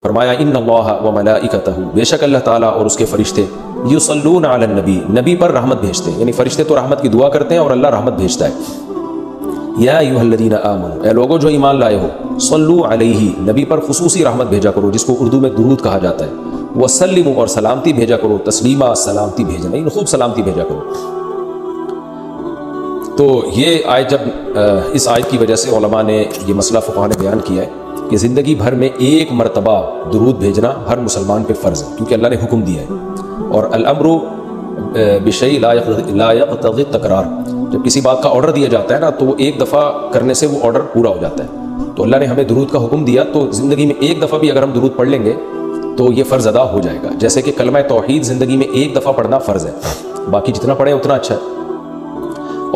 فرمایا ان اللہ و ملائکتہ، بے شک اللہ تعالیٰ اور اس کے فرشتے یصلون علی النبی، نبی پر رحمت بھیجتے ہیں، یعنی فرشتے تو رحمت کی دعا کرتے ہیں اور اللہ رحمت بھیجتا ہے۔ یا ایھا الذین آمنوا، اے لوگوں جو ایمان لائے ہو، صلو علیہ، نبی پر خصوصی رحمت بھیجا کرو جس کو اردو میں درود کہا جاتا ہے، وسلموا، اور سلامتی بھیجا کرو، تسلیما، سلامتی بھیجنا، یعنی خوب سلامتی بھیجا کرو۔ تو یہ آیت جب اس آیت کی وجہ سے علماء نے یہ مسئلہ فقہاء نے بیان کیا ہے کہ زندگی بھر میں ایک مرتبہ درود بھیجنا ہر مسلمان پہ فرض ہے، کیونکہ اللہ نے حکم دیا ہے، اور الامر بشیء لا یقتضی التکرار، جب کسی بات کا آرڈر دیا جاتا ہے نا تو وہ ایک دفعہ کرنے سے وہ آرڈر پورا ہو جاتا ہے۔ تو اللہ نے ہمیں درود کا حکم دیا، تو زندگی میں ایک دفعہ بھی اگر ہم درود پڑھ لیں گے تو یہ فرض ادا ہو جائے گا، جیسے کہ کلمہ توحید زندگی میں ایک دفعہ پڑھنا فرض ہے، باقی جتنا پڑھیں اتنا اچھا ہے۔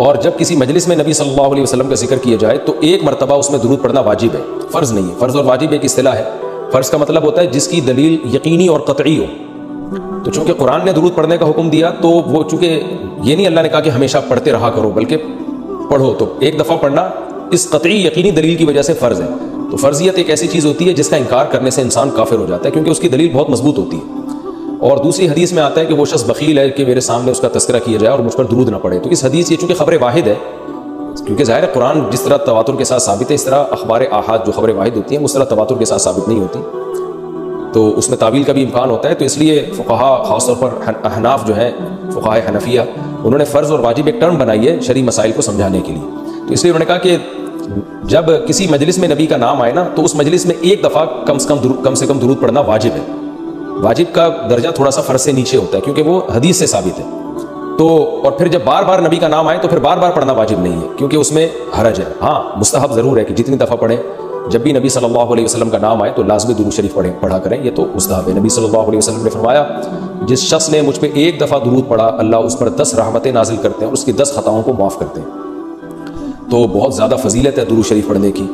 اور جب کسی مجلس میں نبی صلی اللہ علیہ وسلم کا ذکر کیا جائے تو ایک مرتبہ اس میں درود پڑھنا واجب ہے، فرض نہیں ہے۔ فرض اور واجب ایک اصطلاح ہے، فرض کا مطلب ہوتا ہے جس کی دلیل یقینی اور قطعی ہو، تو چونکہ قرآن نے درود پڑھنے کا حکم دیا تو وہ چونکہ یہ نہیں اللہ نے کہا کہ ہمیشہ پڑھتے رہا کرو، بلکہ پڑھو، تو ایک دفعہ پڑھنا اس قطعی یقینی دلیل کی وجہ سے فرض ہے۔ تو فرضیت ایک ایسی چیز ہوتی ہے جس کا انکار کرنے سے انسان کافر ہو جاتا ہے، کیونکہ اس کی دلیل بہت مضبوط ہوتی ہے۔ اور دوسری حدیث میں آتا ہے کہ وہ شخص بخیل ہے کہ میرے سامنے اس کا تذکرہ کیا جائے اور مجھ پر درود نہ پڑے، تو اس حدیث یہ چونکہ خبر واحد ہے، کیونکہ ظاہر ہے قرآن جس طرح تواتر کے ساتھ ثابت ہے اس طرح اخبار احاد جو خبر واحد ہوتی ہیں اس طرح تواتر کے ساتھ ثابت نہیں ہوتی، تو اس میں تعویل کا بھی امکان ہوتا ہے۔ تو اس لیے فقہاء، خاص طور پر احناف جو ہیں فقہاء حنفیہ، انہوں نے فرض اور واجب ایک ٹرم بنائی ہے شرعی مسائل کو سمجھانے کے لیے۔ تو اس لیے انہوں نے کہا کہ جب کسی مجلس میں نبی کا نام آئے نا تو اس مجلس میں ایک دفعہ کم سے کم درود پڑھنا واجب ہے۔ واجب کا درجہ تھوڑا سا فرض سے نیچے ہوتا ہے کیونکہ وہ حدیث سے ثابت ہے۔ تو اور پھر جب بار بار نبی کا نام آئے تو پھر بار بار پڑھنا واجب نہیں ہے کیونکہ اس میں حرج ہے۔ ہاں مستحب ضرور ہے کہ جتنی دفعہ پڑھیں، جب بھی نبی صلی اللہ علیہ وسلم کا نام آئے تو لازمی درود شریف پڑھا کریں، یہ تو مستحب ہے۔ نبی صلی اللہ علیہ وسلم نے فرمایا جس شخص نے مجھ پہ ایک دفعہ درود پڑھا اللہ اس پر 10 رحمتیں نازل کرتے ہیں اور اس کی 10 خطاؤں کو معاف کرتے ہیں۔ تو بہت زیادہ فضیلت ہے درود شریف پڑھنے کی۔